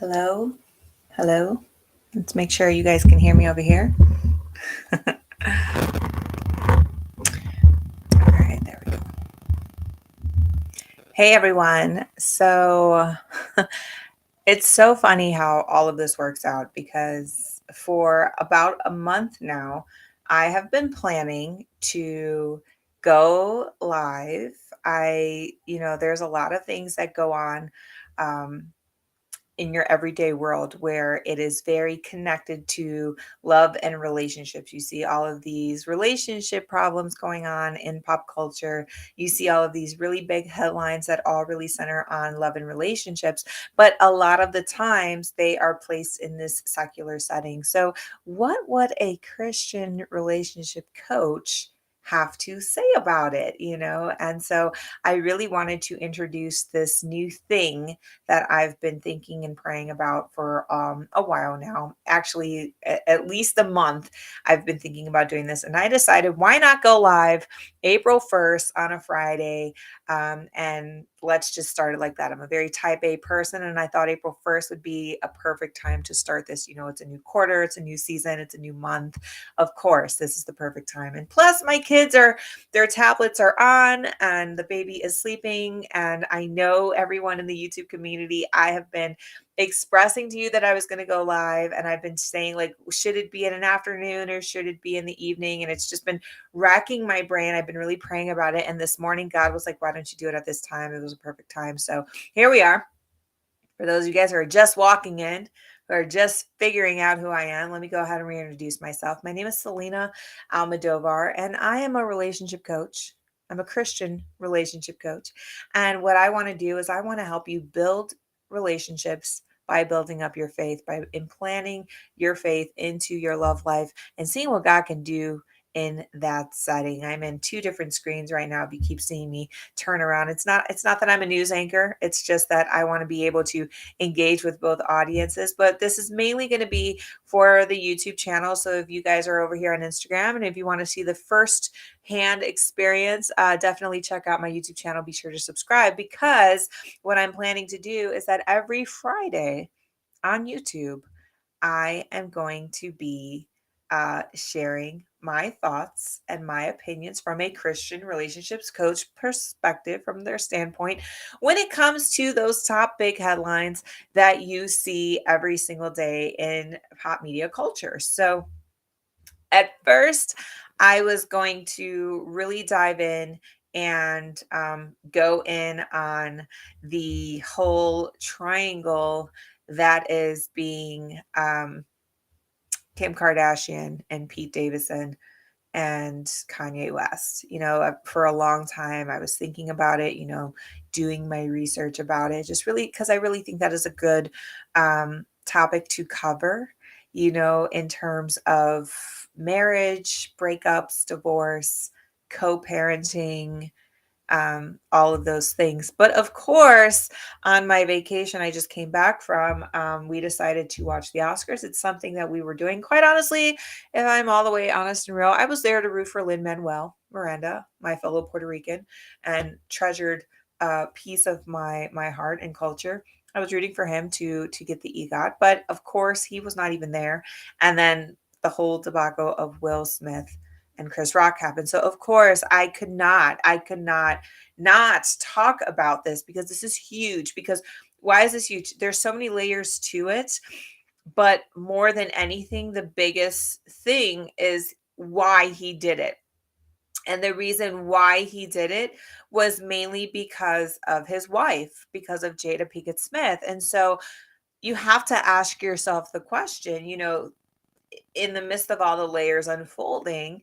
Hello, hello. Let's make sure you guys can hear me over here. All right, there we go. Hey everyone. So it's so funny how all of this works out because for about a month now, I have been planning to go live. There's a lot of things that go on. Um, in your everyday world where it is very connected to love and relationships. You see all of these relationship problems going on in pop culture. You see all of these really big headlines that all really center on love and relationships, but a lot of the times they are placed in this secular setting. So, what would a Christian relationship coach have to say about it? And so I really wanted to introduce this new thing that I've been thinking and praying about for a while now. Actually, at least a month, I've been thinking about doing this. And I decided, why not go live April 1st on a Friday? And let's just start it like that. I'm a very type A person, and I thought April 1st would be a perfect time to start this. It's a new quarter, it's a new season, it's a new month. Of course, this is the perfect time. And plus, my kids their tablets are on and the baby is sleeping. And I know everyone in the YouTube community, I have been expressing to you that I was going to go live. And I've been saying, like, should it be in an afternoon or should it be in the evening? And it's just been racking my brain. I've been really praying about it. And this morning, God was like, why don't you do it at this time? It was a perfect time. So here we are. For those of you guys who are just walking in, who are just figuring out who I am, let me go ahead and reintroduce myself. My name is Selina Almodovar, and I am a relationship coach. I'm a Christian relationship coach. And what I want to do is I want to help you build relationships by building up your faith, by implanting your faith into your love life and seeing what God can do in that setting. I'm in two different screens right now. If you keep seeing me turn around, it's not that I'm a news anchor. It's just that I want to be able to engage with both audiences. But this is mainly going to be for the YouTube channel. So if you guys are over here on Instagram and if you want to see the first hand experience, definitely check out my YouTube channel. Be sure to subscribe, because what I'm planning to do is that every Friday on YouTube, I am going to be sharing my thoughts and my opinions from a Christian relationships coach perspective, from their standpoint, when it comes to those top big headlines that you see every single day in pop media culture. So, at first, I was going to really dive in and go in on the whole triangle that is being Kim Kardashian and Pete Davidson and Kanye West. For a long time, I was thinking about it, doing my research about it, just really because I really think that is a good topic to cover, in terms of marriage, breakups, divorce, co parenting, all of those things. But of course, on my vacation I just came back from, we decided to watch the Oscars. It's something that we were doing. Quite honestly, if I'm all the way honest and real, I was there to root for Lin-Manuel Miranda, my fellow Puerto Rican and treasured piece of my heart and culture. I was rooting for him to get the EGOT, but of course he was not even there. And then the whole debacle of Will Smith and Chris Rock happened. So of course I could not talk about this, because this is huge. Because why is this huge? There's so many layers to it, but more than anything, the biggest thing is why he did it. And the reason why he did it was mainly because of his wife, because of Jada Pinkett Smith. And so you have to ask yourself the question, in the midst of all the layers unfolding,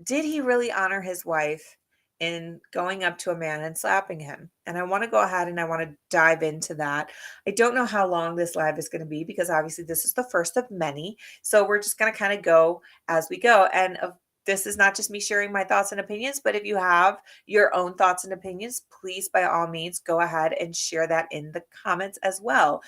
did he really honor his wife in going up to a man and slapping him? And I want to go ahead and I want to dive into that. I don't know how long this live is going to be, because obviously this is the first of many. So we're just going to kind of go as we go. And this is not just me sharing my thoughts and opinions, but if you have your own thoughts and opinions, please, by all means, go ahead and share that in the comments as well.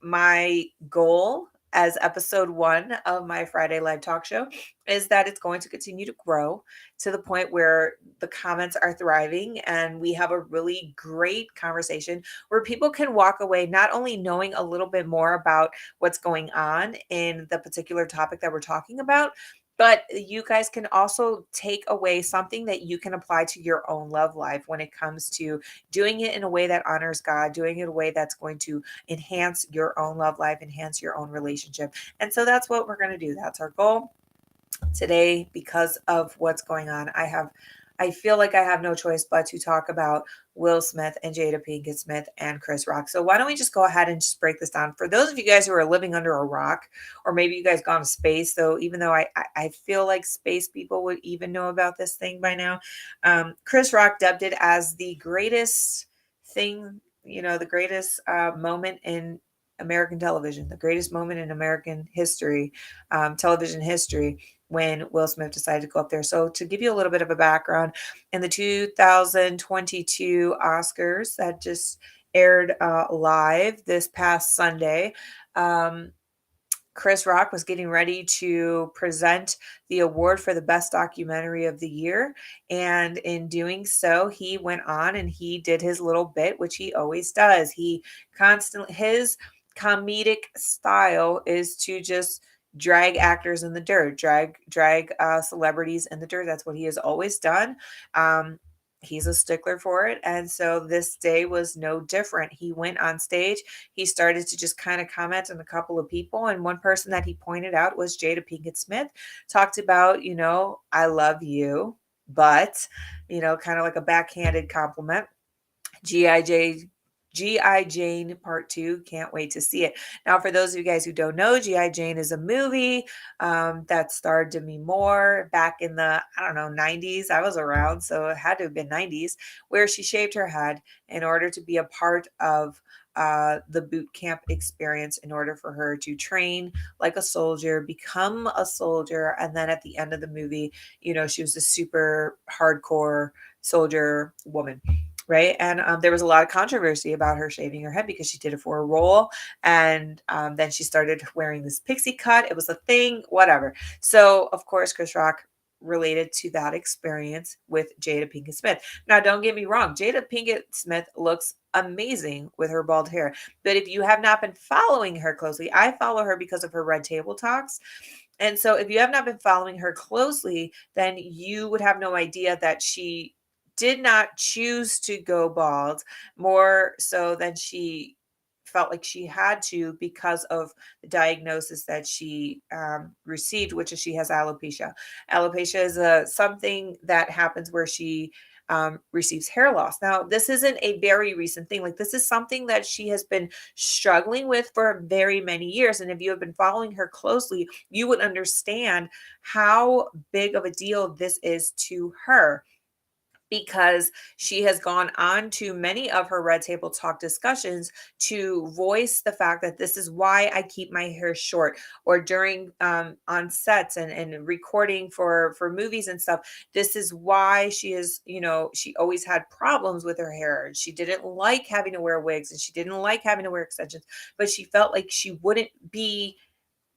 My goal as episode one of my Friday live talk show is that it's going to continue to grow to the point where the comments are thriving and we have a really great conversation where people can walk away not only knowing a little bit more about what's going on in the particular topic that we're talking about, but you guys can also take away something that you can apply to your own love life when it comes to doing it in a way that honors God, doing it in a way that's going to enhance your own love life, enhance your own relationship. And so that's what we're going to do. That's our goal today. Because of what's going on, I feel like I have no choice but to talk about Will Smith and Jada Pinkett Smith and Chris Rock. So why don't we just go ahead and just break this down for those of you guys who are living under a rock, or maybe you guys gone to space. So even though I feel like space people would even know about this thing by now, Chris Rock dubbed it as the greatest thing, the greatest moment in American television, the greatest moment in American history, television history, when Will Smith decided to go up there. So, to give you a little bit of a background, in the 2022 Oscars that just aired live this past Sunday, Chris Rock was getting ready to present the award for the best documentary of the year. And in doing so, he went on and he did his little bit, which he always does. His comedic style is to just drag actors in the dirt, drag celebrities in the dirt. That's what he has always done. He's a stickler for it. And so this day was no different. He went on stage. He started to just kind of comment on a couple of people. And one person that he pointed out was Jada Pinkett Smith, talked about, I love you, but, kind of like a backhanded compliment. G.I. G.I. Jane Part 2. Can't wait to see it. Now, for those of you guys who don't know, G.I. Jane is a movie that starred Demi Moore back in the, I don't know, 90s. I was around, so it had to have been 90s, where she shaved her head in order to be a part of the boot camp experience, in order for her to train like a soldier, become a soldier. And then at the end of the movie, she was a super hardcore soldier woman. Right. And there was a lot of controversy about her shaving her head because she did it for a role. And then she started wearing this pixie cut. It was a thing, whatever. So, of course, Chris Rock related to that experience with Jada Pinkett Smith. Now, don't get me wrong. Jada Pinkett Smith looks amazing with her bald hair. But if you have not been following her closely, I follow her because of her Red Table Talks. And so if you have not been following her closely, then you would have no idea that she did not choose to go bald, more so than she felt like she had to because of the diagnosis that she received, which is she has alopecia. Alopecia is something that happens where she receives hair loss. Now, this isn't a very recent thing. Like, this is something that she has been struggling with for very many years. And if you have been following her closely, you would understand how big of a deal this is to her, because she has gone on to many of her Red Table Talk discussions to voice the fact that this is why I keep my hair short, or during on sets and recording for movies and stuff. This is why she is, she always had problems with her hair. She didn't like having to wear wigs and she didn't like having to wear extensions, but she felt like she wouldn't be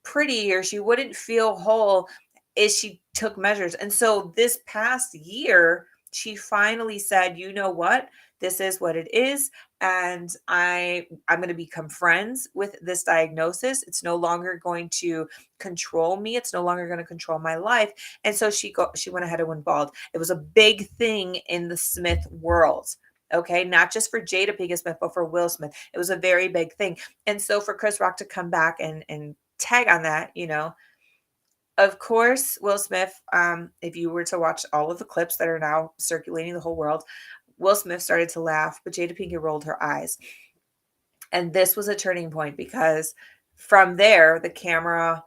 pretty or she wouldn't feel whole if she took measures. And so this past year, she finally said, you know what? This is what it is. And I'm going to become friends with this diagnosis. It's no longer going to control me. It's no longer going to control my life. And so she went ahead and went bald. It was a big thing in the Smith world. Okay, not just for Jada Pinkett Smith, but for Will Smith. It was a very big thing. And so for Chris Rock to come back and tag on that, of course, Will Smith, if you were to watch all of the clips that are now circulating the whole world, Will Smith started to laugh, but Jada Pinkett rolled her eyes. And this was a turning point, because from there, the camera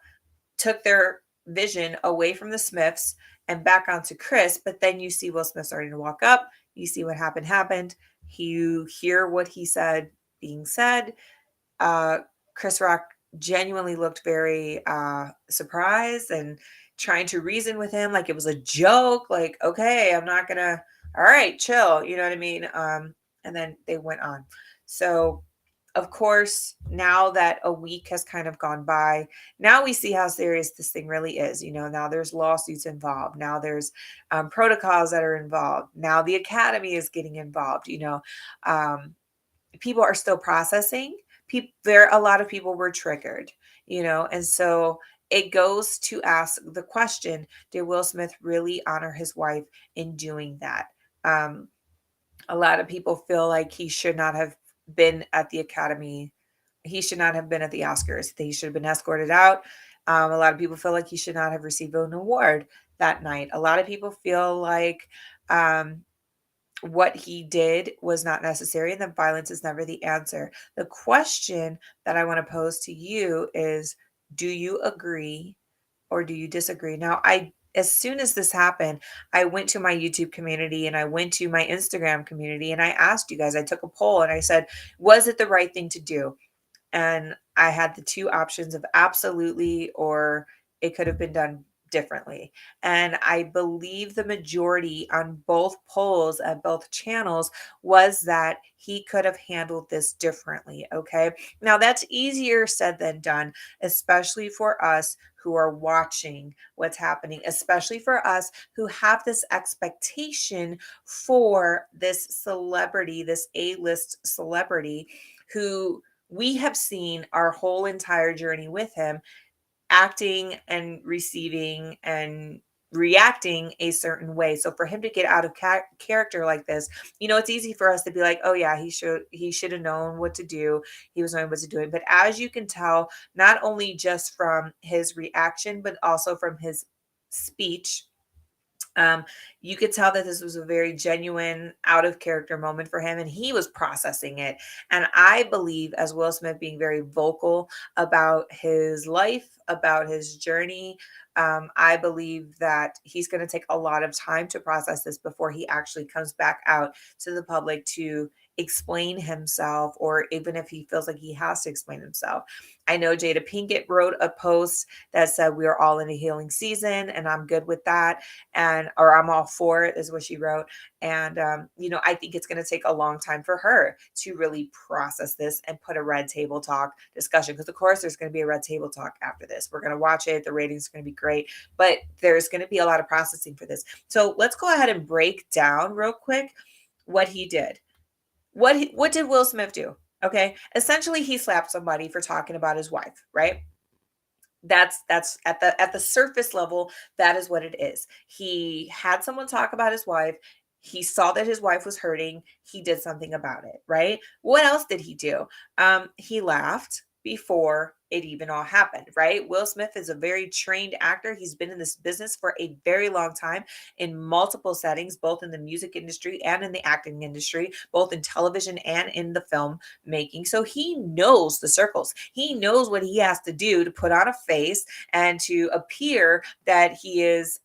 took their vision away from the Smiths and back onto Chris. But then you see Will Smith starting to walk up. You see what happened. You hear what he said being said. Chris Rock genuinely looked very surprised and trying to reason with him like it was a joke. Like, okay, I'm not gonna. All right, chill. You know what I mean? And then they went on. So Of course, now that a week has kind of gone by, now we see how serious this thing really is. Now there's lawsuits involved. Now there's protocols that are involved. Now the academy is getting involved. Um, People are still processing. A lot of people were triggered. And so it goes to ask the question: did Will Smith really honor his wife in doing that? Um, a lot of people feel like he should not have been at the Academy. He should not have been at the Oscars. He should have been escorted out. A lot of people feel like he should not have received an award that night. A lot of people feel like um, what he did was not necessary and that violence is never the answer. The question that I want to pose to you is, do you agree or do you disagree? Now, as soon as this happened, I went to my YouTube community and I went to my Instagram community and I asked you guys, I took a poll and I said, was it the right thing to do? And I had the two options of absolutely or it could have been done differently. And I believe the majority on both polls at both channels was that he could have handled this differently. Okay. Now that's easier said than done, especially for us who are watching what's happening, especially for us who have this expectation for this celebrity, this A-list celebrity who we have seen our whole entire journey with him acting and receiving and reacting a certain way. So for him to get out of character like this, it's easy for us to be like, oh yeah, he should have known what to do. He was knowing what to do. But as you can tell, not only just from his reaction, but also from his speech, um, you could tell that this was a very genuine, out of character moment for him, and he was processing it. And I believe, as Will Smith being very vocal about his life, about his journey, I believe that he's going to take a lot of time to process this before he actually comes back out to the public to explain himself, or even if he feels like he has to explain himself. I know Jada Pinkett wrote a post that said, "We are all in a healing season," and I'm good with that, and or I'm all for it, is what she wrote. And I think it's going to take a long time for her to really process this and put a red table talk discussion, because of course there's going to be a red table talk after this. We're going to watch it, the ratings are going to be great, but there's going to be a lot of processing for this. So let's go ahead and break down real quick what he did. What did Will Smith do? Okay, essentially he slapped somebody for talking about his wife, right? That's at the surface level, that is what it is. He had someone talk about his wife. He saw that his wife was hurting. He did something about it, right? What else did he do? He laughed before it even all happened, right? Will Smith is a very trained actor. He's been in this business for a very long time in multiple settings, both in the music industry and in the acting industry, both in television and in the film making. So he knows the circles. He knows what he has to do to put on a face and to appear that he is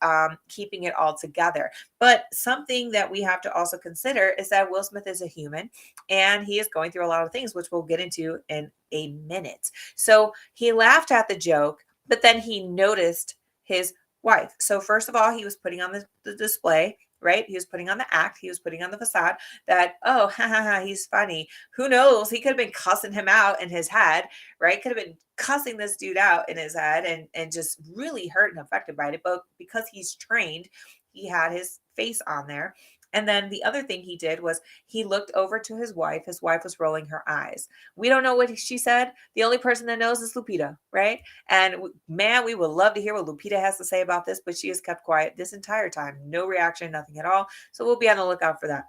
keeping it all together. But something that we have to also consider is that Will Smith is a human and he is going through a lot of things, which we'll get into in a minute. So he laughed at the joke, but then he noticed his wife. So first of all, he was putting on the display, right? He was putting on the act. He was putting on the facade that, oh, ha ha ha, he's funny. Who knows? He could have been cussing him out in his head, right? Could have been cussing this dude out in his head and just really hurt and affected by it. But because he's trained, he had his face on there. And then the other thing he did was he looked over to his wife. His wife was rolling her eyes. We don't know what she said. The only person that knows is Lupita, right? And man, we would love to hear what Lupita has to say about this, but she has kept quiet this entire time. No reaction, nothing at all. So we'll be on the lookout for that.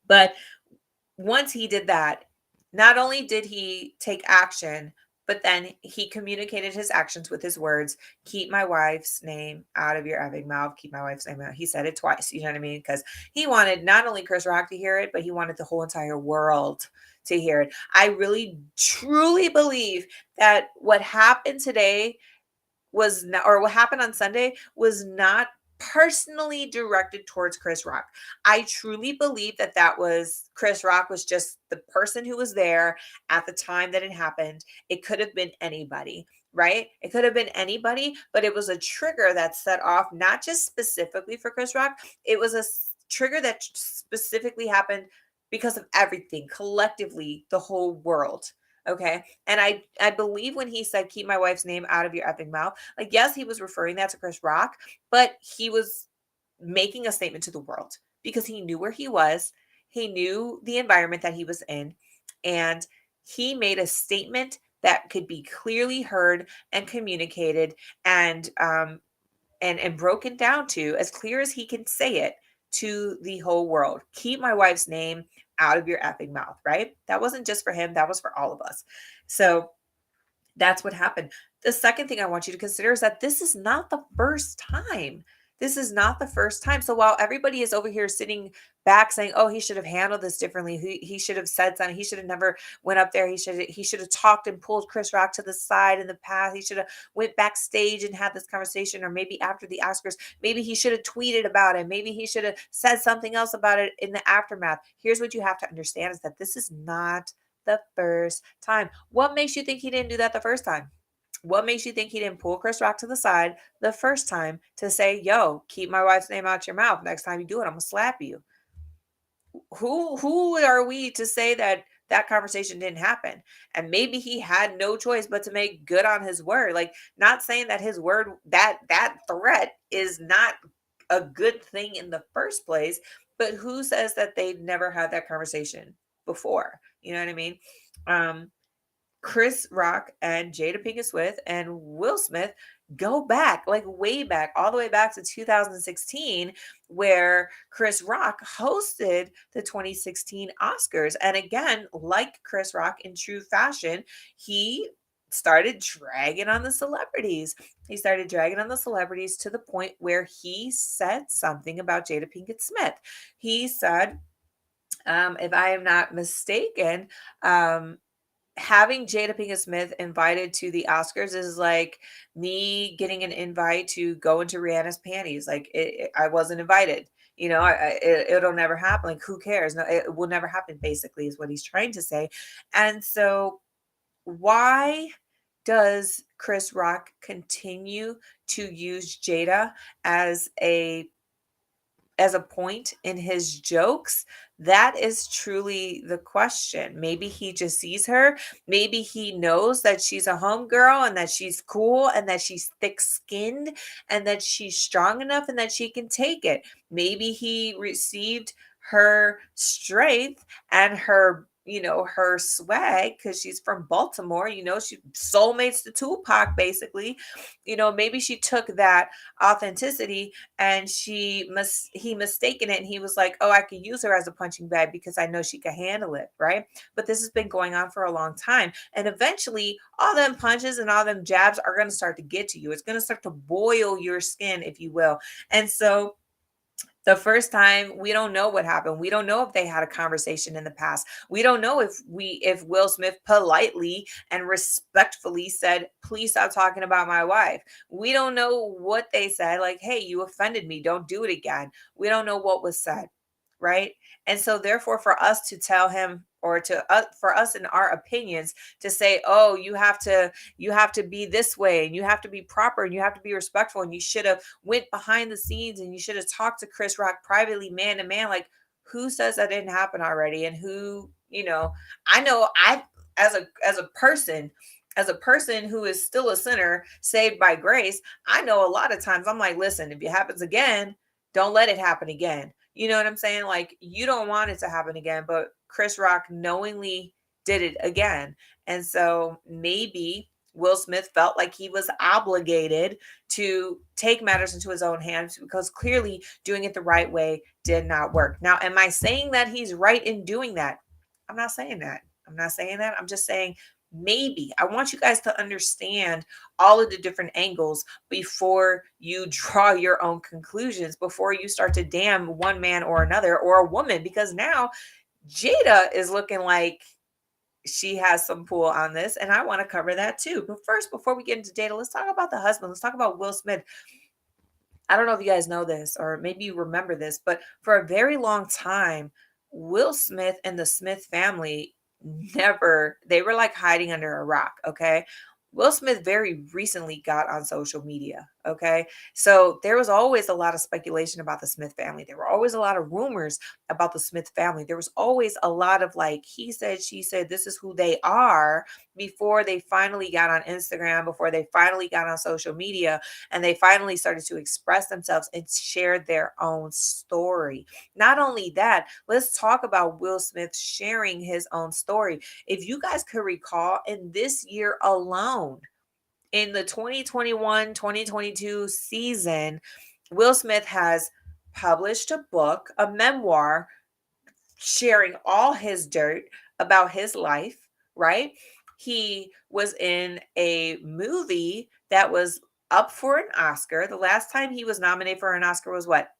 But once he did that, not only did he take action, but then he communicated his actions with his words. Keep my wife's name out of your effing mouth. Keep my wife's name out. He said it twice. You know what I mean? Because he wanted not only Chris Rock to hear it, but he wanted the whole entire world to hear it. I really, truly believe that what happened today was not, or what happened on Sunday was not personally directed towards Chris Rock. I truly believe that Chris Rock was just the person who was there at the time that it happened. It could have been anybody, right? It could have been anybody, but it was a trigger that set off not just specifically for Chris Rock. It was a trigger that specifically happened because of everything collectively, the whole world. Okay. And I believe when he said, keep my wife's name out of your effing mouth, like, yes, he was referring that to Chris Rock, but he was making a statement to the world because he knew where he was. He knew the environment that he was in. And he made a statement that could be clearly heard and communicated and broken down to as clear as he can say it to the whole world. Keep my wife's name out of your effing mouth, right? That wasn't just for him, that was for all of us. So that's what happened. The second thing I want you to consider is that this is not the first time. This is not the first time. So while everybody is over here sitting back saying, "Oh, he should have handled this differently. He should have said something. He should have never went up there. He should have talked and pulled Chris Rock to the side in the past. He should have went backstage and had this conversation, or maybe after the Oscars, maybe he should have tweeted about it. Maybe he should have said something else about it in the aftermath." Here's what you have to understand is that this is not the first time. What makes you think he didn't do that the first time? What makes you think he didn't pull Chris Rock to the side the first time to say, "Yo, keep my wife's name out your mouth. Next time you do it, I'm gonna slap you"? Who are we to say that that conversation didn't happen? And maybe he had no choice but to make good on his word. Like, not saying that his word, that threat is not a good thing in the first place, but who says that they'd never had that conversation before? You know what I mean? Um, Chris Rock and Jada Pinkett Smith and Will Smith go back, like way back, all the way back to 2016, where Chris Rock hosted the 2016 Oscars. And again, like Chris Rock in true fashion, he started dragging on the celebrities. He started dragging on the celebrities to the point where he said something about Jada Pinkett Smith. He said, if I am not mistaken, having Jada Pinkett Smith invited to the Oscars is like me getting an invite to go into Rihanna's panties. Like, I wasn't invited. It'll never happen. Like, who cares? No, it will never happen. Basically, is what he's trying to say. And so, why does Chris Rock continue to use Jada as a point in his jokes? That is truly the question. Maybe he just sees her. Maybe he knows that she's a homegirl and that she's cool and that she's thick skinned and that she's strong enough and that she can take it. Maybe he received her strength and her swag because she's from Baltimore. She soulmates to Tupac, basically. Maybe she took that authenticity and he mistaken it, and he was like, "Oh, I could use her as a punching bag because I know she can handle it," right? But this has been going on for a long time, and eventually all them punches and all them jabs are going to start to get to you. It's going to start to boil your skin, if you will. And so the first time, we don't know what happened. We don't know if they had a conversation in the past. We don't know if Will Smith politely and respectfully said, "Please stop talking about my wife." We don't know what they said, like, "Hey, you offended me. Don't do it again." We don't know what was said, right? And so therefore, for us to tell him, or for us in our opinions to say, "Oh, you have to be this way, and you have to be proper, and you have to be respectful, and you should have went behind the scenes, and you should have talked to Chris Rock privately, man to man." Like, who says that didn't happen already? And I know, as a person who is still a sinner saved by grace, I know a lot of times I'm like, "Listen, if it happens again, don't let it happen again." You know what I'm saying? Like, you don't want it to happen again, but Chris Rock knowingly did it again. And so maybe Will Smith felt like he was obligated to take matters into his own hands because clearly doing it the right way did not work. Now, am I saying that he's right in doing that? I'm not saying that. I'm not saying that. I'm just saying maybe. I want you guys to understand all of the different angles before you draw your own conclusions, before you start to damn one man or another or a woman, because now Jada is looking like she has some pull on this, and I want to cover that too. But first, before we get into Jada, let's talk about the husband. Let's talk about Will Smith. I don't know if you guys know this, or maybe you remember this, but for a very long time, Will Smith and the Smith family they were like hiding under a rock. Okay. Will Smith very recently got on social media. Okay. So there was always a lot of speculation about the Smith family. There were always a lot of rumors about the Smith family. There was always a lot of like, he said, she said, this is who they are, before they finally got on Instagram, before they finally got on social media, and they finally started to express themselves and share their own story. Not only that, let's talk about Will Smith sharing his own story. If you guys could recall, in this year alone, in the 2021-2022 season, Will Smith has published a book, a memoir, sharing all his dirt about his life, right? He was in a movie that was up for an Oscar. The last time he was nominated for an Oscar was what?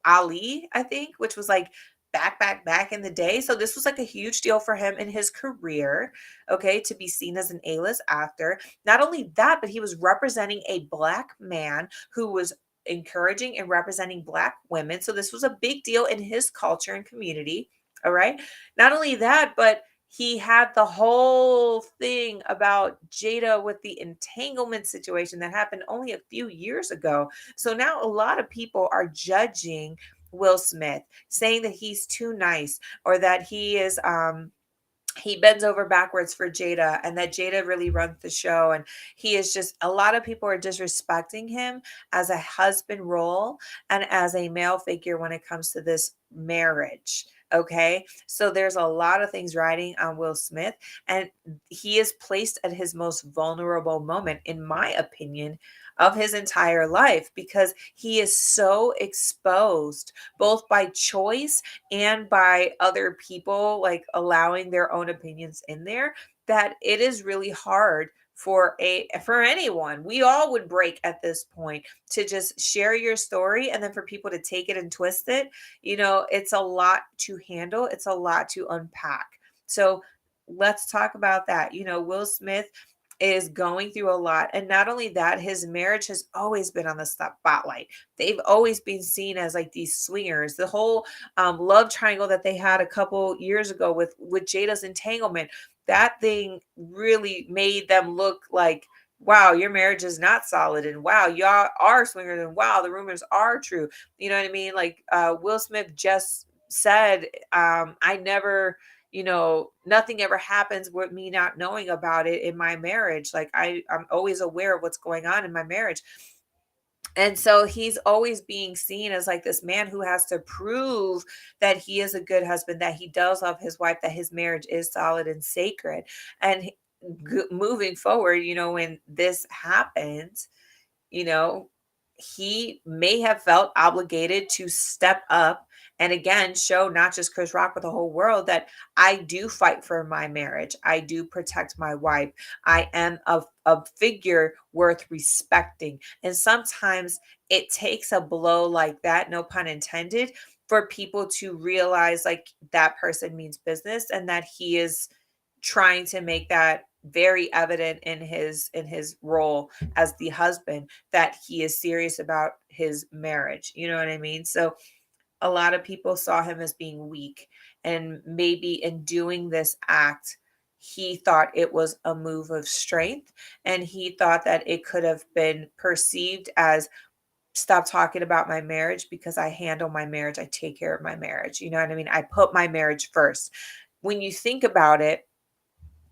Ali, I think, which was like back in the day. So this was like a huge deal for him in his career, okay, to be seen as an A-list actor. Not only that, but he was representing a Black man who was encouraging and representing Black women. So this was a big deal in his culture and community. All right. Not only that, but he had the whole thing about Jada with the entanglement situation that happened only a few years ago. So now a lot of people are judging Will Smith, saying that he's too nice, or that he bends over backwards for Jada, and that Jada really runs the show. And he is just, a lot of people are disrespecting him as a husband role and as a male figure when it comes to this marriage. Okay. So there's a lot of things riding on Will Smith, and he is placed at his most vulnerable moment, in my opinion, of his entire life, because he is so exposed both by choice and by other people like allowing their own opinions in there, that it is really hard for anyone. We all would break at this point to just share your story, and then for people to take it and twist it. It's a lot to handle, it's a lot to unpack. So let's talk about that. Will Smith is going through a lot. And not only that, his marriage has always been on the spotlight. They've always been seen as like these swingers. The whole love triangle that they had a couple years ago with Jada's entanglement, that thing really made them look like, wow, your marriage is not solid, and wow, y'all are swingers, and wow, the rumors are true. You know what I mean? Like Will Smith just said, I never, nothing ever happens with me not knowing about it in my marriage. Like I'm always aware of what's going on in my marriage. And so he's always being seen as like this man who has to prove that he is a good husband, that he does love his wife, that his marriage is solid and sacred. And moving forward, when this happens, you know, he may have felt obligated to step up and again show not just Chris Rock, but the whole world, that I do fight for my marriage. I do protect my wife. I am a figure worth respecting. And sometimes it takes a blow like that, no pun intended, for people to realize like that person means business, and that he is trying to make that very evident in his role as the husband, that he is serious about his marriage. You know what I mean? So a lot of people saw him as being weak, and maybe in doing this act he thought it was a move of strength, and he thought that it could have been perceived as, stop talking about my marriage, because I handle my marriage, I take care of my marriage. You know what I mean? I put my marriage first. When you think about it,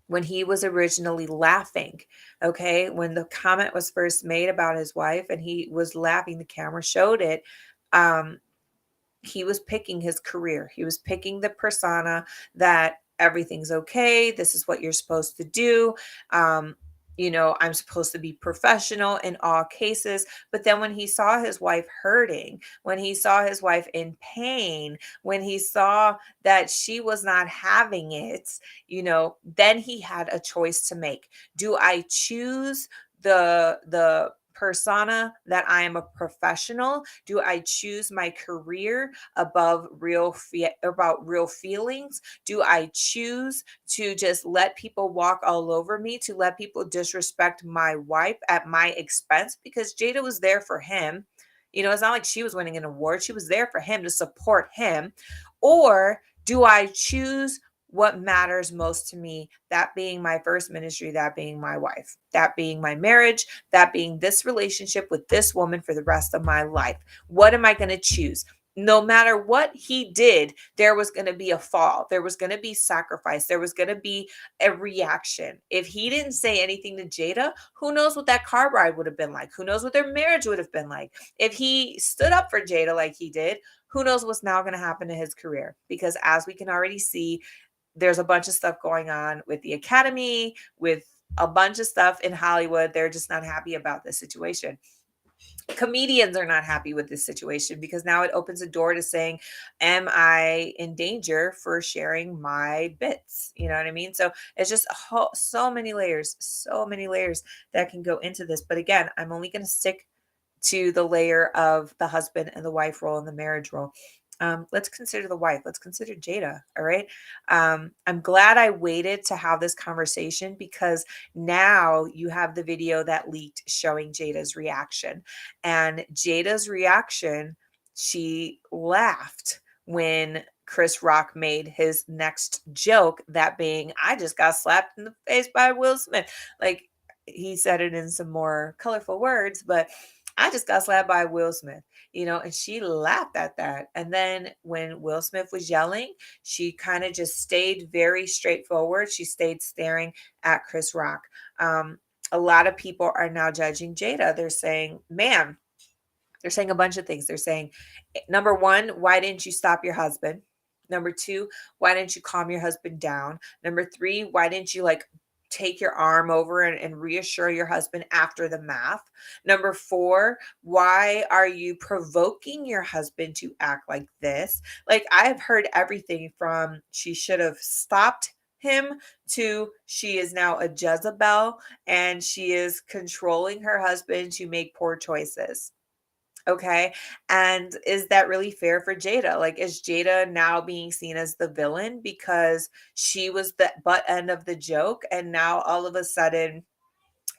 when he was originally laughing, okay, when the comment was first made about his wife and he was laughing, the camera showed it. um he was picking his career. He was picking the persona that everything's okay. This is what you're supposed to do. Um, I'm supposed to be professional in all cases. But then when he saw his wife hurting, when he saw his wife in pain, when he saw that she was not having it, then he had a choice to make. Do I choose the persona that I am a professional? Do I choose my career above about real feelings? Do I choose to just let people walk all over me, to let people disrespect my wife at my expense? Because Jada was there for him. It's not like she was winning an award. She was there for him, to support him. Or do I choose what matters most to me, that being my first ministry, that being my wife, that being my marriage, that being this relationship with this woman for the rest of my life. What am I going to choose? No matter what he did, there was going to be a fall. There was going to be sacrifice. There was going to be a reaction. If he didn't say anything to Jada, who knows what that car ride would have been like? Who knows what their marriage would have been like? If he stood up for Jada like he did, who knows what's now going to happen to his career? Because as we can already see, there's a bunch of stuff going on with the Academy, with a bunch of stuff in Hollywood. They're just not happy about this situation. Comedians are not happy with this situation because now it opens a door to saying, am I in danger for sharing my bits? You know what I mean? So it's just so many layers that can go into this. But again, I'm only going to stick to the layer of the husband and the wife role and the marriage role. Let's consider the wife. Let's consider Jada. All right. I'm glad I waited to have this conversation because now you have the video that leaked showing Jada's reaction. And Jada's reaction, she laughed when Chris Rock made his next joke, that being, I just got slapped in the face by Will Smith. Like, he said it in some more colorful words, but I just got slapped by Will Smith, and she laughed at that. And then when Will Smith was yelling, she kind of just stayed very straightforward. She stayed staring at Chris Rock. A lot of people are now judging Jada. They're saying, man, they're saying a bunch of things. They're saying, number one, why didn't you stop your husband? Number two, why didn't you calm your husband down? Number three, why didn't you take your arm over and reassure your husband after the math? Number four, why are you provoking your husband to act like this? Like, I have heard everything from she should have stopped him to she is now a Jezebel and she is controlling her husband to make poor choices. Okay. And is that really fair for Jada? Like, is Jada now being seen as the villain because she was the butt end of the joke? And now all of a sudden,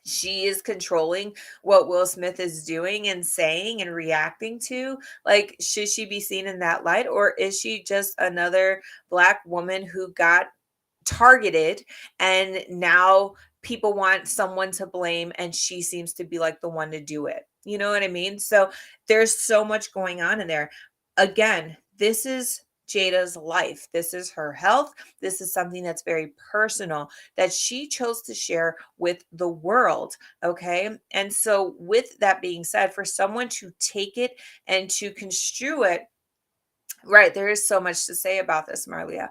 she is controlling what Will Smith is doing and saying and reacting to. Like, should she be seen in that light? Or is she just another Black woman who got targeted and now people want someone to blame and she seems to be like the one to do it? You know what I mean? So there's so much going on in there. Again, this is Jada's life. This is her health. This is something that's very personal that she chose to share with the world. Okay. And so, with that being said, for someone to take it and to construe it, right, there is so much to say about this, Marlia.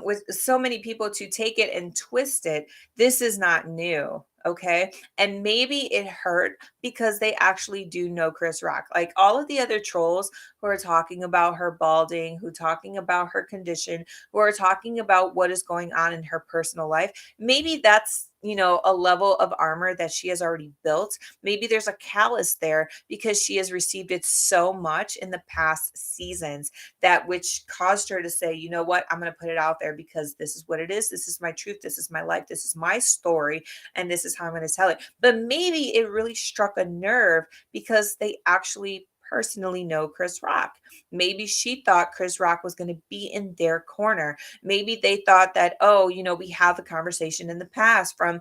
With so many people to take it and twist it, this is not new. Okay. And maybe it hurt because they actually do know Chris Rock. Like, all of the other trolls who are talking about her balding, who talking about her condition, who are talking about what is going on in her personal life. Maybe that's, a level of armor that she has already built. Maybe there's a callus there because she has received it so much in the past seasons, that which caused her to say, you know what, I'm going to put it out there because this is what it is. This is my truth. This is my life. This is my story. And this is how I'm going to tell it. But maybe it really struck a nerve because they actually personally know Chris Rock. Maybe she thought Chris Rock was going to be in their corner. Maybe they thought that, oh, we had the conversation in the past from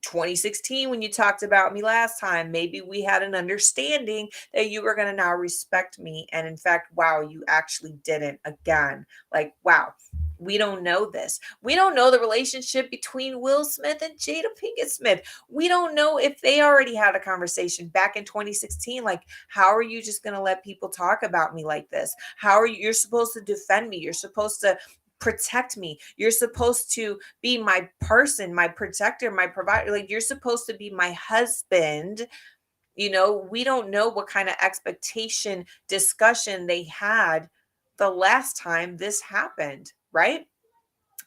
2016 when you talked about me last time. Maybe we had an understanding that you were going to now respect me. And in fact, wow, you actually didn't again. Like, wow. We don't know this. We don't know the relationship between Will Smith and Jada Pinkett Smith. We don't know if they already had a conversation back in 2016. Like, how are you just going to let people talk about me like this? How are you're supposed to defend me? You're supposed to protect me. You're supposed to be my person, my protector, my provider. Like, you're supposed to be my husband. We don't know what kind of expectation discussion they had the last time this happened, right?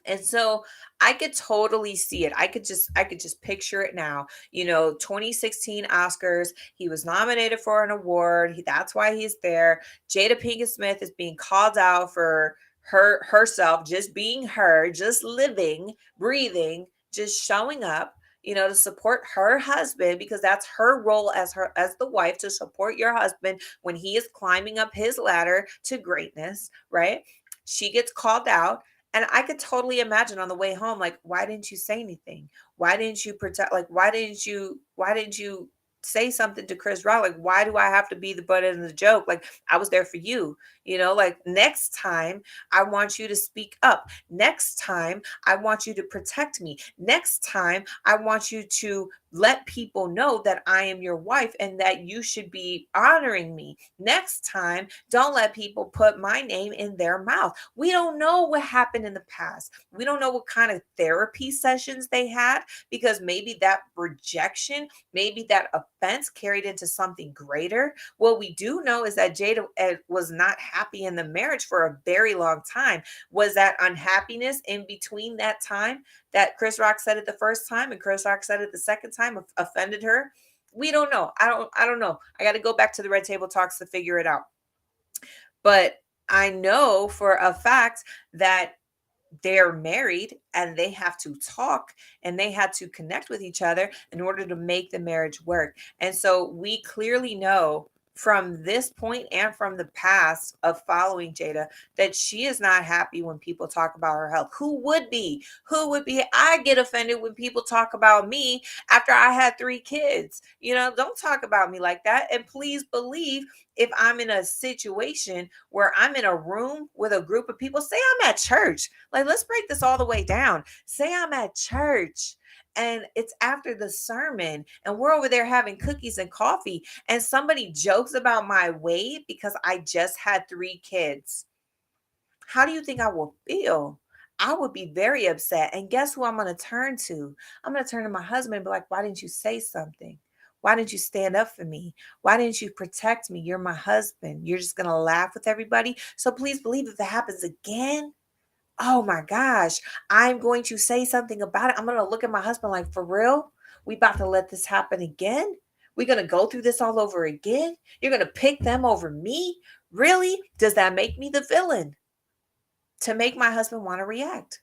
And so I could totally see it. I could just picture it now. 2016 Oscars, he was nominated for an award. That's why he's there. Jada Pinkett Smith is being called out for herself, just being her, just living, breathing, just showing up, to support her husband, because that's her role as the wife, to support your husband when he is climbing up his ladder to greatness, right? She gets called out. And I could totally imagine on the way home, like, why didn't you say anything? Why didn't you protect? Like, why didn't you say something to Chris Rock? Like, why do I have to be the butt end of the joke? Like, I was there for you, like next time I want you to speak up. Next time I want you to protect me. Next time I want you to let people know that I am your wife and that you should be honoring me. Next time, don't let people put my name in their mouth. We don't know what happened in the past. We don't know what kind of therapy sessions they had, because maybe that rejection, maybe that offense carried into something greater. What we do know is that Jada was not happy in the marriage for a very long time. Was that unhappiness in between that time that Chris Rock said it the first time and Chris Rock said it the second time offended her? We don't know. I don't know. I got to go back to the Red Table Talks to figure it out. But I know for a fact that they're married and they have to talk and they had to connect with each other in order to make the marriage work. And so we clearly know from this point and from the past of following Jada that she is not happy when people talk about her health. Who would be? Who would be? I get offended when people talk about me after I had 3 kids. Don't talk about me like that. And please believe, if I'm in a situation where I'm in a room with a group of people, say I'm at church. Like, let's break this all the way down. Say I'm at church and it's after the sermon and we're over there having cookies and coffee and somebody jokes about my weight because I just had 3 kids. How do you think I will feel? I would be very upset. And guess who I'm going to turn to? I'm going to turn to my husband and be like, why didn't you say something? Why didn't you stand up for me? Why didn't you protect me? You're my husband. You're just going to laugh with everybody. So please believe, if that happens again, oh my gosh, I'm going to say something about it. I'm going to look at my husband like, for real? We about to let this happen again? We're going to go through this all over again? You're going to pick them over me? Really? Does that make me the villain to make my husband want to react?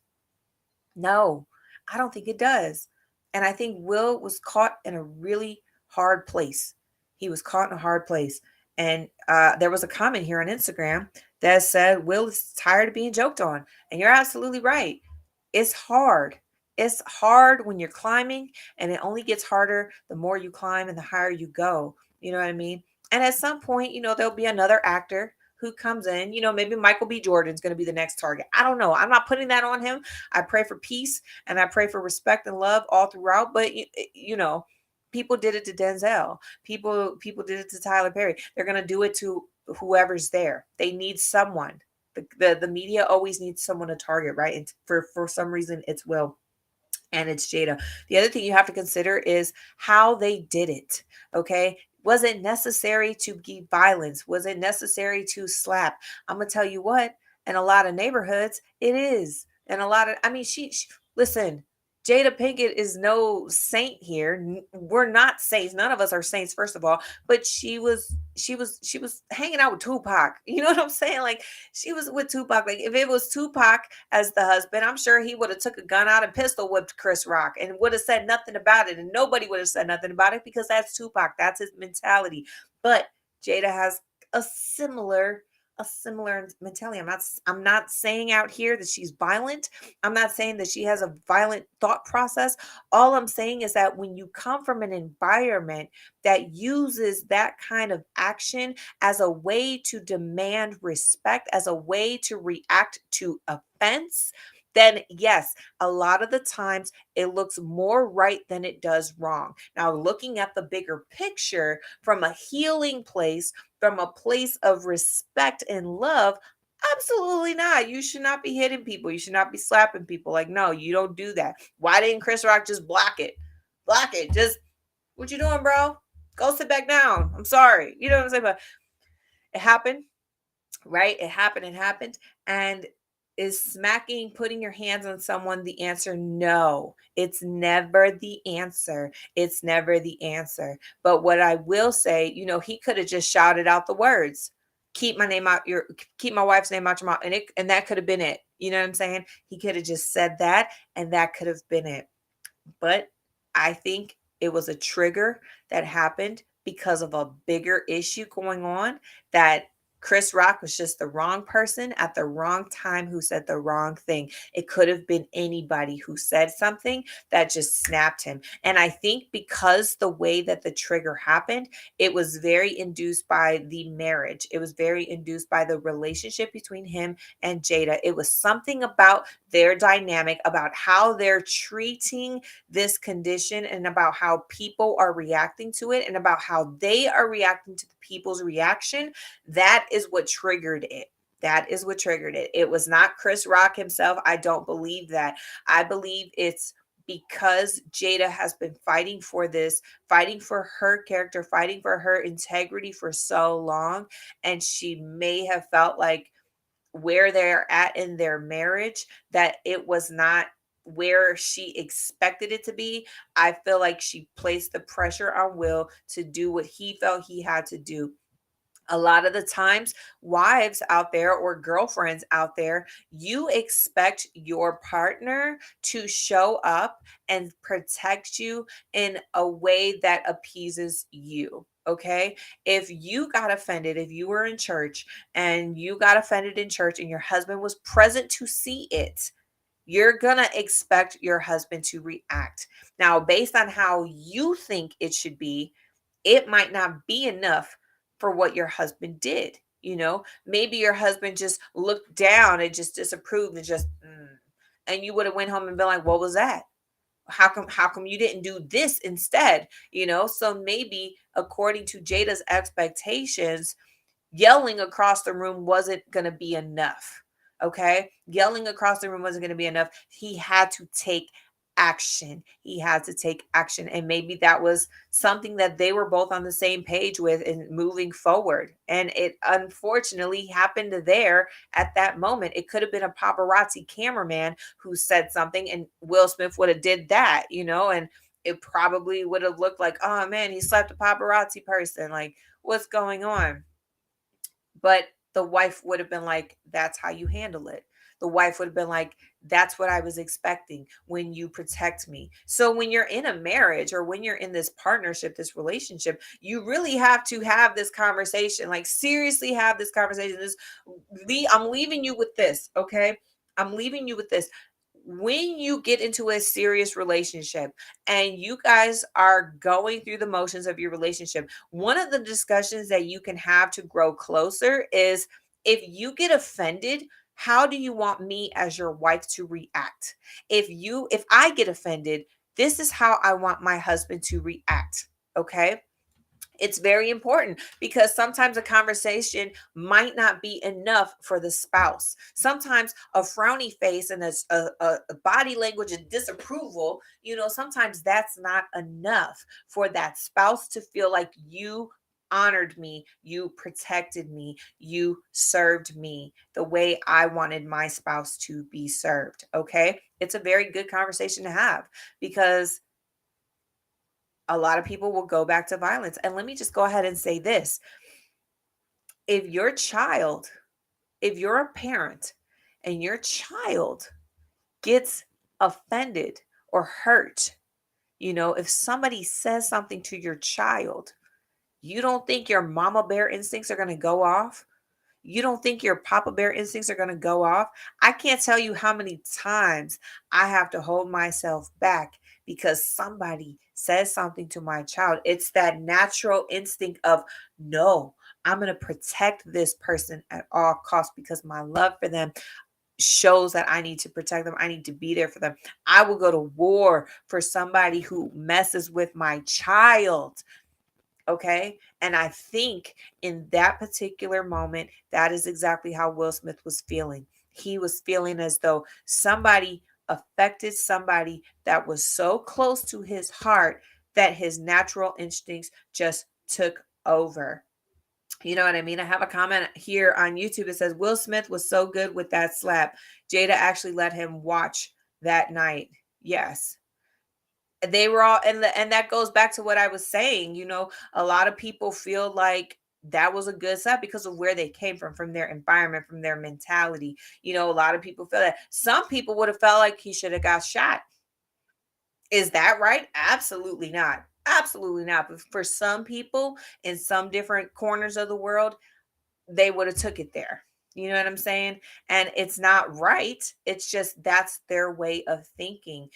No, I don't think it does. And I think Will was caught in a really hard place. He was caught in a hard place. And there was a comment here on Instagram that said, Will is tired of being joked on. And you're absolutely right. It's hard. It's hard when you're climbing, and it only gets harder the more you climb and the higher you go. You know what I mean? And at some point, there'll be another actor who comes in. Maybe Michael B. Jordan's going to be the next target. I don't know. I'm not putting that on him. I pray for peace and I pray for respect and love all throughout. But people did it to Denzel. People did it to Tyler Perry. They're gonna do it to whoever's there. They need someone. The media always needs someone to target, right? And for some reason, it's Will and it's Jada. The other thing you have to consider is how they did it. Okay. Was it necessary to give violence? Was it necessary to slap? I'm gonna tell you what, in a lot of neighborhoods, it is. And a lot of, I mean, she listen, Jada Pinkett is no saint here. We're not saints. None of us are saints, first of all. But she was hanging out with Tupac. You know what I'm saying? Like, she was with Tupac. Like, if it was Tupac as the husband, I'm sure he would have took a gun out and pistol whipped Chris Rock and would have said nothing about it. And nobody would have said nothing about it because that's Tupac. That's his mentality. But Jada has a similar mentality. I'm not saying out here that she's violent. I'm not saying that she has a violent thought process. All I'm saying is that when you come from an environment that uses that kind of action as a way to demand respect, as a way to react to offense, then yes, a lot of the times it looks more right than it does wrong. Now, looking at the bigger picture from a healing place, from a place of respect and love, absolutely not. You should not be hitting people. You should not be slapping people. Like, no, you don't do that. Why didn't Chris Rock just block it? Block it. Just, what you doing, bro? Go sit back down. I'm sorry. You know what I'm saying? But it happened, right? It happened. And is smacking, putting your hands on someone the answer? No, it's never the answer. It's never the answer. But what I will say, he could have just shouted out the words, keep my wife's name out your mouth. And that could have been it. You know what I'm saying? He could have just said that and that could have been it. But I think it was a trigger that happened because of a bigger issue going on that Chris Rock was just the wrong person at the wrong time who said the wrong thing. It could have been anybody who said something that just snapped him. And I think because the way that the trigger happened, it was very induced by the marriage. It was very induced by the relationship between him and Jada. It was something about their dynamic, about how they're treating this condition, and about how people are reacting to it, and about how they are reacting to the people's reaction. That is what triggered it. That is what triggered it. It was not Chris Rock himself. I don't believe that. I believe it's because Jada has been fighting for this, fighting for her character, fighting for her integrity for so long. And she may have felt like where they're at in their marriage, that it was not where she expected it to be. I feel like she placed the pressure on Will to do what he felt he had to do. A lot of the times, wives out there or girlfriends out there, you expect your partner to show up and protect you in a way that appeases you. Okay. If you got offended, if you were in church and you got offended in church and your husband was present to see it, you're going to expect your husband to react. Now, based on how you think it should be, it might not be enough for what your husband did. Maybe your husband just looked down and just disapproved and just, and you would have went home and been like, what was that? How come you didn't do this instead? So maybe according to Jada's expectations, yelling across the room wasn't going to be enough. Okay. Yelling across the room wasn't going to be enough. He had to take action. He had to take action. And maybe that was something that they were both on the same page with in moving forward. And it unfortunately happened there at that moment. It could have been a paparazzi cameraman who said something, and Will Smith would have did that, and it probably would have looked like, oh man, he slapped a paparazzi person. Like, what's going on? But the wife would have been like, that's how you handle it. The wife would have been like, that's what I was expecting when you protect me. So when you're in a marriage or when you're in this partnership, this relationship, you really have to have this conversation. Like, seriously, have this conversation. I'm leaving you with this, okay? I'm leaving you with this. When you get into a serious relationship and you guys are going through the motions of your relationship, one of the discussions that you can have to grow closer is, if you get offended, how do you want me as your wife to react? If I get offended, this is how I want my husband to react. Okay? It's very important because sometimes a conversation might not be enough for the spouse. Sometimes a frowny face and a body language of disapproval, sometimes that's not enough for that spouse to feel like you honored me, you protected me, you served me the way I wanted my spouse to be served. Okay. It's a very good conversation to have because a lot of people will go back to violence. And let me just go ahead and say this. If your child, if you're a parent and your child gets offended or hurt, if somebody says something to your child, you don't think your mama bear instincts are going to go off? You don't think your papa bear instincts are going to go off? I can't tell you how many times I have to hold myself back because somebody says something to my child. It's that natural instinct of, no, I'm going to protect this person at all costs because my love for them shows that I need to protect them. I need to be there for them. I will go to war for somebody who messes with my child. Okay. And I think in that particular moment, that is exactly how Will Smith was feeling. He was feeling as though somebody affected somebody that was so close to his heart that his natural instincts just took over. You know what I mean? I have a comment here on YouTube that says Will Smith was so good with that slap. Jada actually let him watch that night. Yes, they were all, and that goes back to what I was saying. A lot of people feel like that was a good set because of where they came from their environment, from their mentality. A lot of people feel that. Some people would have felt like he should have got shot. Is that right? Absolutely not. Absolutely not. But for some people in some different corners of the world, they would have took it there. You know what I'm saying? And it's not right. It's just that's their way of thinking.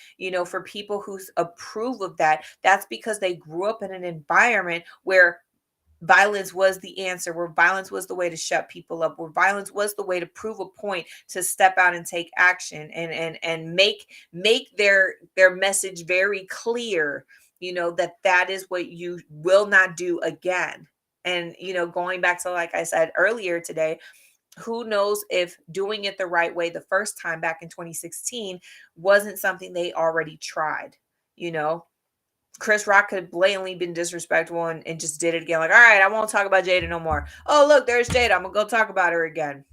For people who approve of that, that's because they grew up in an environment where violence was the answer, where violence was the way to shut people up, where violence was the way to prove a point, to step out and take action, and make their message very clear, that is what you will not do again. And going back to, like I said earlier today, who knows if doing it the right way the first time back in 2016 wasn't something they already tried. you know Chris Rock could have blatantly been disrespectful and just did it again. Like, all right, I won't talk about Jada no more. Oh, look, there's Jada. I'm gonna go talk about her again.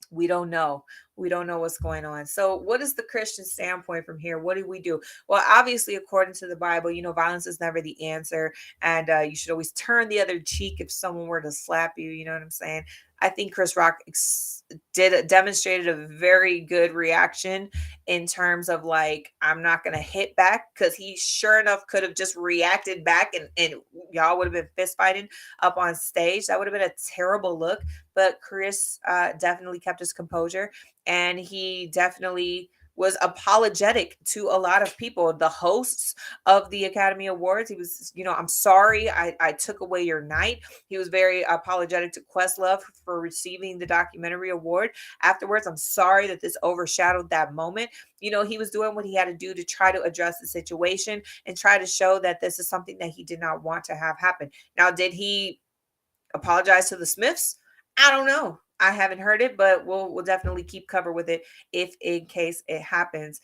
We don't know. We don't know what's going on. So, what is the Christian standpoint from here? What do we do? Well, obviously, according to the Bible, violence is never the answer. And you should always turn the other cheek if someone were to slap you. You know what I'm saying? I think Chris Rock demonstrated a very good reaction in terms of, like, I'm not going to hit back, because he sure enough could have just reacted back, and y'all would have been fist fighting up on stage. That would have been a terrible look. But Chris definitely kept his composure, and he definitely was apologetic to a lot of people, the hosts of the Academy Awards. He was, I'm sorry I took away your night. He was very apologetic to Questlove for receiving the documentary award afterwards. I'm sorry that this overshadowed that moment. He was doing what he had to do to try to address the situation and try to show that this is something that he did not want to have happen. Now, did he apologize to the Smiths? I don't know. I haven't heard it, but we'll definitely keep cover with it if in case it happens.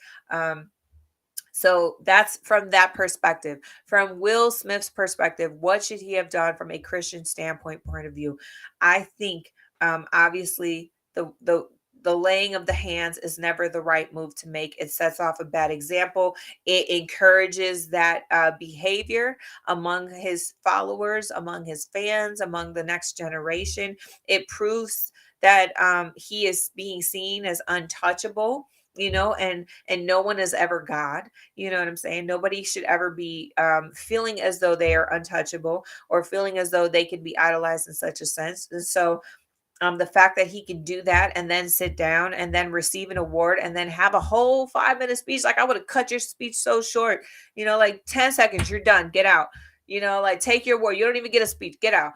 So that's from that perspective. From Will Smith's perspective, what should he have done from a Christian standpoint point of view? I think obviously the laying of the hands is never the right move to make. It sets off a bad example. It encourages that behavior among his followers, among his fans, among the next generation. It proves that he is being seen as untouchable, and no one is ever God. You know what I'm saying? Nobody should ever be feeling as though they are untouchable, or feeling as though they can be idolized in such a sense. And so the fact that he can do that and then sit down and then receive an award and then have a whole 5-minute speech, like, I would have cut your speech so short, like 10 seconds, you're done, get out, like, take your award. You don't even get a speech, get out.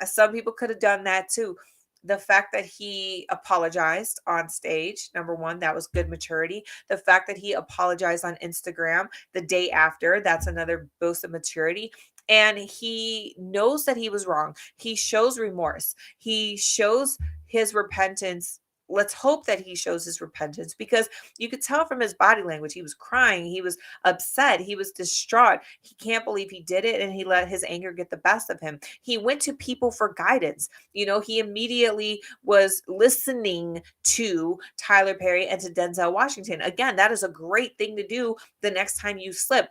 Some people could have done that too. The fact that he apologized on stage, number one, that was good maturity. The fact that he apologized on Instagram the day after, that's another boost of maturity. And he knows that he was wrong. He shows remorse. He shows his repentance. Let's hope that he shows his repentance, because you could tell from his body language. He was crying. He was upset. He was distraught. He can't believe he did it, and he let his anger get the best of him. He went to people for guidance. He immediately was listening to Tyler Perry and to Denzel Washington. Again, that is a great thing to do the next time you slip.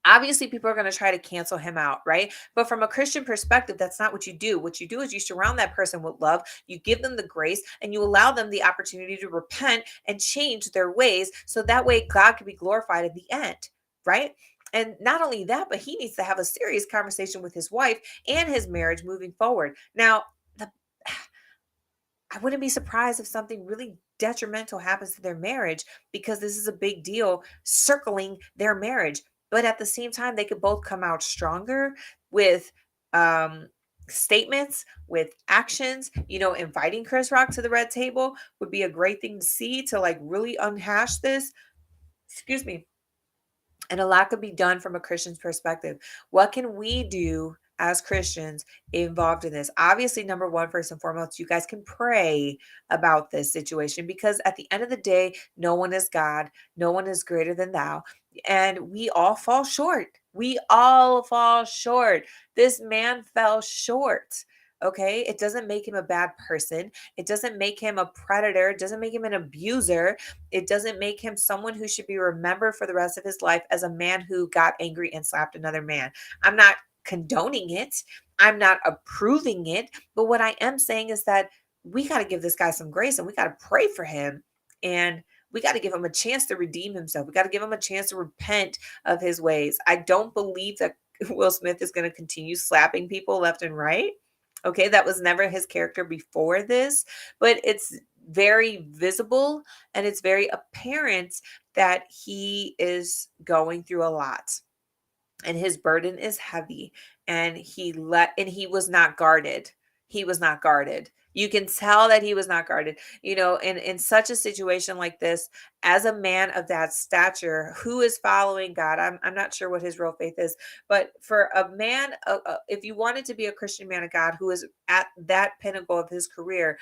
Obviously, people are going to try to cancel him out, right? But from a Christian perspective, that's not what you do. What you do is you surround that person with love, you give them the grace, and you allow them the opportunity to repent and change their ways, so that way God can be glorified at the end, right? And not only that, but he needs to have a serious conversation with his wife and his marriage moving forward. Now, I wouldn't be surprised if something really detrimental happens to their marriage, because this is a big deal circling their marriage. But at the same time, they could both come out stronger with statements, with actions. Inviting Chris Rock to the red table would be a great thing to see, to, like, really unhash this. Excuse me. And a lot could be done from a Christian's perspective. What can we do as Christians involved in this? Obviously, number one, first and foremost, you guys can pray about this situation, because at the end of the day, no one is God. No one is greater than thou. And we all fall short. We all fall short. This man fell short. Okay. It doesn't make him a bad person. It doesn't make him a predator. It doesn't make him an abuser. It doesn't make him someone who should be remembered for the rest of his life as a man who got angry and slapped another man. I'm not condoning it. I'm not approving it. But what I am saying is that we got to give this guy some grace, and we got to pray for him. And we got to give him a chance to redeem himself. We got to give him a chance to repent of his ways. I don't believe that Will Smith is going to continue slapping people left and right. Okay, that was never his character before this, but it's very visible and it's very apparent that he is going through a lot and his burden is heavy, and he was not guarded. He was not guarded. You can tell that he was not guarded. In such a situation like this, as a man of that stature who is following God, I'm not sure what his real faith is, but for a man, if you wanted to be a Christian man of God who is at that pinnacle of his career,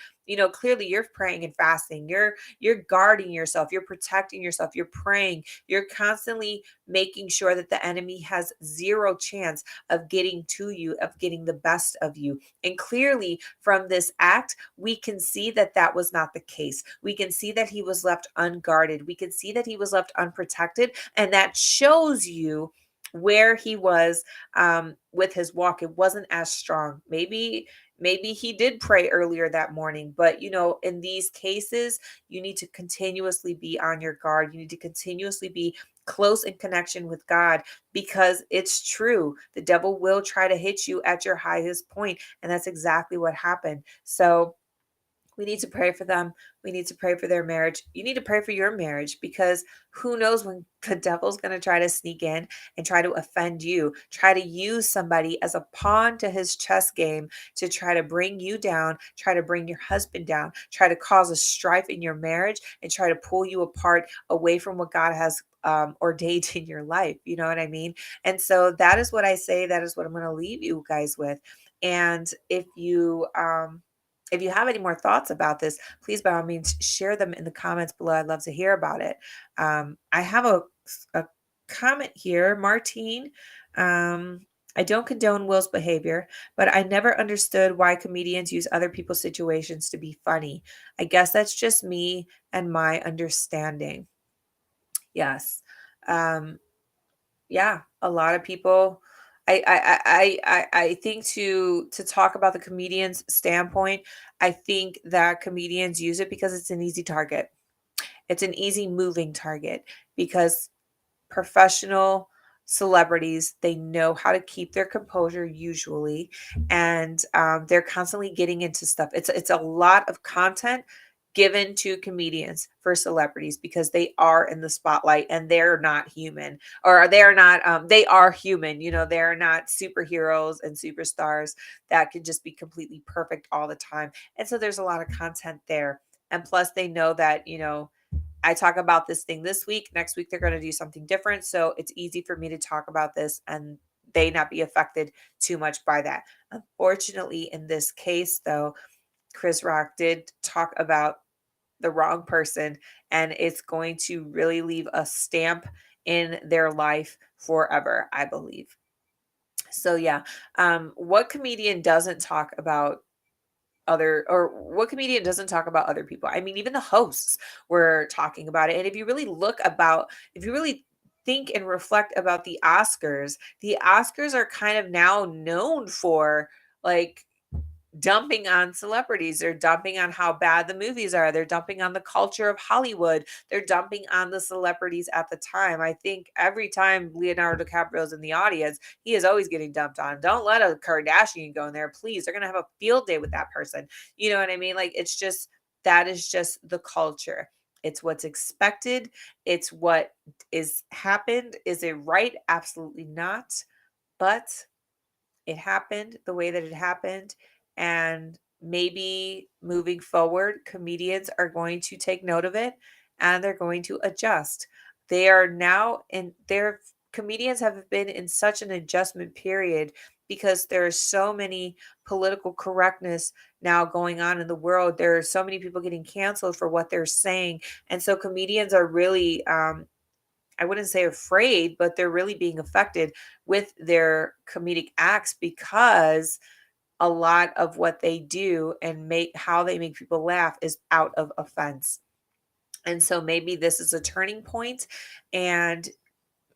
clearly you're praying and fasting. You're guarding yourself. You're protecting yourself. You're praying. You're constantly making sure that the enemy has zero chance of getting to you, of getting the best of you. And clearly, from this act, we can see that that was not the case. We can see that he was left unguarded. We can see that he was left unprotected. And that shows you where he was with his walk. It wasn't as strong. Maybe he did pray earlier that morning, but in these cases, you need to continuously be on your guard. You need to continuously be close in connection with God, because it's true. The devil will try to hit you at your highest point, and that's exactly what happened. So we need to pray for them. We need to pray for their marriage. You need to pray for your marriage, because who knows when the devil's going to try to sneak in and try to offend you, try to use somebody as a pawn to his chess game to try to bring you down, try to bring your husband down, try to cause a strife in your marriage, and try to pull you apart away from what God has ordained in your life. You know what I mean? And so that is what I say. That is what I'm going to leave you guys with. And if you have any more thoughts about this, please by all means share them in the comments below. I'd love to hear about it. I have a comment here, Martine. I don't condone Will's behavior, but I never understood why comedians use other people's situations to be funny. I guess that's just me and my understanding. Yes. Um, yeah, a lot of people. I think to talk about the comedian's standpoint, I think that comedians use it because it's an easy target. It's an easy moving target, because professional celebrities, they know how to keep their composure usually, and they're constantly getting into stuff. It's a lot of content given to comedians for celebrities, because they are in the spotlight and they're not human, or they're not they are human. They're not superheroes and superstars that can just be completely perfect all the time. And so there's a lot of content there, and plus they know that I talk about this thing this week. Next week, they're going to do something different. So it's easy for me to talk about this and they not be affected too much by that. Unfortunately, in this case, though, Chris Rock did talk about the wrong person, and it's going to really leave a stamp in their life forever, I believe. So, yeah. What comedian doesn't talk about what comedian doesn't talk about other people? I mean, even the hosts were talking about it. And if you really think and reflect about the Oscars are kind of now known for, like, dumping on celebrities. They're dumping on how bad the movies are. They're dumping on the culture of Hollywood. They're dumping on the celebrities at the time. I think every time Leonardo DiCaprio's in the audience, he is always getting dumped on. Don't let a Kardashian go in there, please. They're going to have a field day with that person. You know what I mean? Like, that is just the culture. It's what's expected. It's what is happened. Is it right? Absolutely not. But it happened the way that it happened. And maybe moving forward, comedians are going to take note of it and they're going to adjust. They are now in their comedians have been in such an adjustment period, because there are so many political correctness now going on in the world. There are so many people getting canceled for what they're saying. And so comedians are really I wouldn't say afraid, but they're really being affected with their comedic acts, because a lot of what they do and how they make people laugh is out of offense. And so maybe this is a turning point. And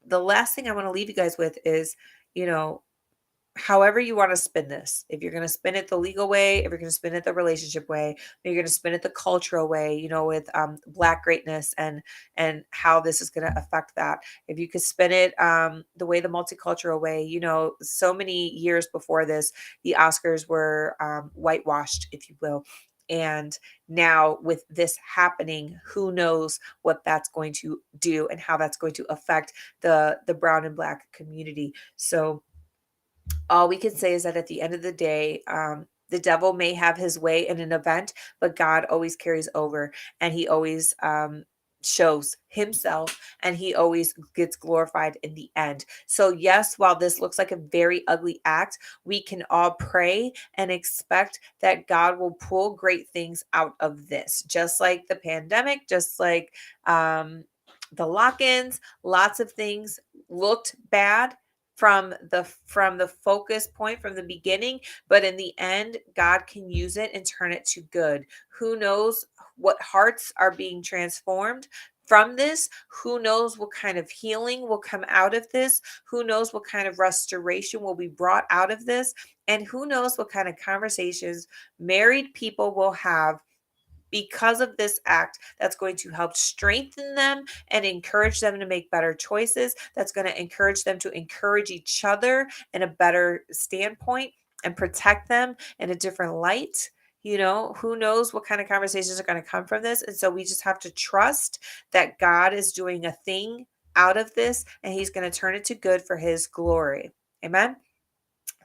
the last thing I want to leave you guys with is, you know, however you want to spin this. If you're going to spin it the legal way, if you're going to spin it the relationship way, if you're going to spin it the cultural way, with Black greatness and how this is going to affect that. If you could spin it the way the multicultural way, so many years before this, the Oscars were whitewashed, if you will. And now with this happening, who knows what that's going to do and how that's going to affect the brown and Black community. So all we can say is that at the end of the day, the devil may have his way in an event, but God always carries over, and he always shows himself, and he always gets glorified in the end. So yes, while this looks like a very ugly act, we can all pray and expect that God will pull great things out of this, just like the pandemic, just like the lock-ins. Lots of things looked bad from the focus point from the beginning, but in the end, God can use it and turn it to good. Who knows what hearts are being transformed from this? Who knows what kind of healing will come out of this? Who knows what kind of restoration will be brought out of this? And who knows what kind of conversations married people will have because of this act, that's going to help strengthen them and encourage them to make better choices. That's going to encourage them to encourage each other in a better standpoint and protect them in a different light. Who knows what kind of conversations are going to come from this. And so we just have to trust that God is doing a thing out of this, and he's going to turn it to good for his glory. Amen.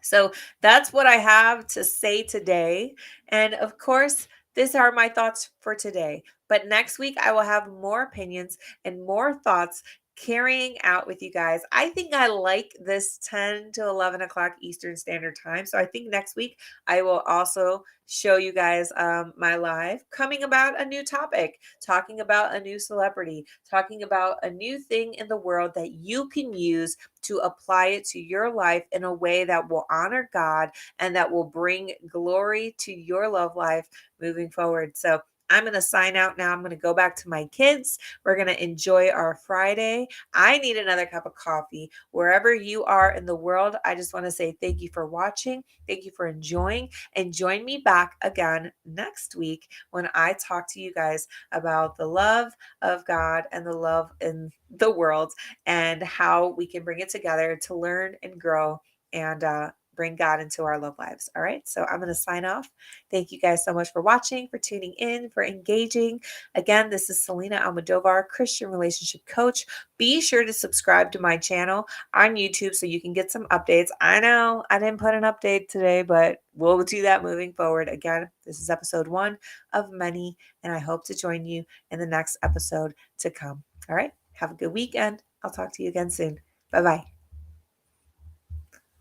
So that's what I have to say today. And of course, these are my thoughts for today. But next week, I will have more opinions and more thoughts carrying out with you guys. I think I like this 10 to 11 o'clock Eastern Standard Time. So I think next week, I will also show you guys my live coming about a new topic, talking about a new celebrity, talking about a new thing in the world that you can use to apply it to your life in a way that will honor God and that will bring glory to your love life moving forward. So I'm going to sign out now. I'm going to go back to my kids. We're going to enjoy our Friday. I need another cup of coffee. Wherever you are in the world, I just want to say thank you for watching. Thank you for enjoying. And join me back again next week when I talk to you guys about the love of God and the love in the world and how we can bring it together to learn and grow and bring God into our love lives. All right. So I'm going to sign off. Thank you guys so much for watching, for tuning in, for engaging. Again, this is Selina Almodovar, Christian relationship coach. Be sure to subscribe to my channel on YouTube so you can get some updates. I know I didn't put an update today, but we'll do that moving forward. Again, this is episode 1 of many, and I hope to join you in the next episode to come. All right. Have a good weekend. I'll talk to you again soon. Bye-bye.